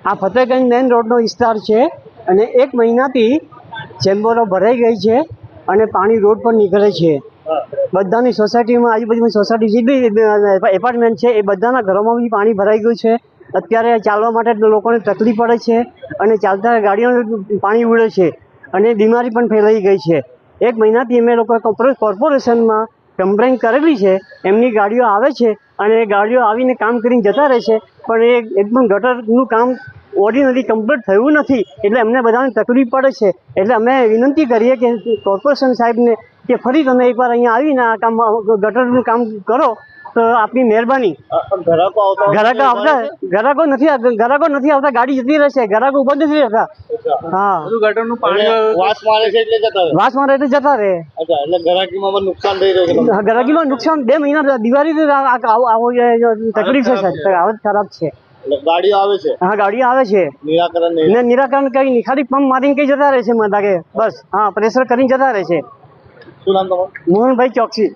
આ ફતેહગંજ મેઇન રોડનો વિસ્તાર છે અને 1 મહિનાથી ચેમ્બરો ભરાઈ ગઈ છે અને પાણી રોડ પર નીકળે છે. બધાની સોસાયટીમાં આજુબાજુની સોસાયટી જેટલી એપાર્ટમેન્ટ છે એ બધાના ઘરોમાં બી પાણી ભરાઈ ગયું છે. અત્યારે ચાલવા માટે લોકોને તકલીફ પડે છે અને ચાલતા ગાડીઓનું પાણી ઉડે છે અને બીમારી પણ ફેલાઈ ગઈ છે. 1 મહિનાથી અમે લોકો કોર્પોરેશનમાં કમ્પ્લેન કરેલી છે. એમની ગાડીઓ આવે છે અને ગાડીઓ આવીને કામ કરીને જતા રહે છે, પણ એ એકદમ ગટરનું કામ ઓર્ડિનરી કમ્પ્લીટ થયું નથી, એટલે અમને બધાને તકલીફ પડે છે. એટલે અમે વિનંતી કરીએ કે કોર્પોરેશન સાહેબને કે ફરી તમે એકવાર અહીંયા આવીને આ કામ ગટરનું કામ કરો તો આપની મહેરબાની. ગ્રાહકો નથી આવતા, ગાડી જતી રહેશે, ગ્રાહકો ઉભા નથી રહેતા. હા, ગટરનું પાણી વાસ મારે એટલે જતા રહે. એટલે ગ્રાહકીમાં નુકસાન થઈ રહ્યું છે. ગ્રાહકીમાં નુકસાન 2 મહિના દિવાળીથી આવો તકલીફ છે સાહેબ, હાલત ખરાબ છે. ગાડીઓ આવે છે? હા, ગાડીઓ આવે છે. નિરાકરણ કઈ નહીં, ખાલી પંપ મારીને કઈ જતા રહે છે. મને લાગે બસ, હા, પ્રેશર કરીને જતા રહે છે. શું નામ તમારું? મોહનભાઈ ચોકસી.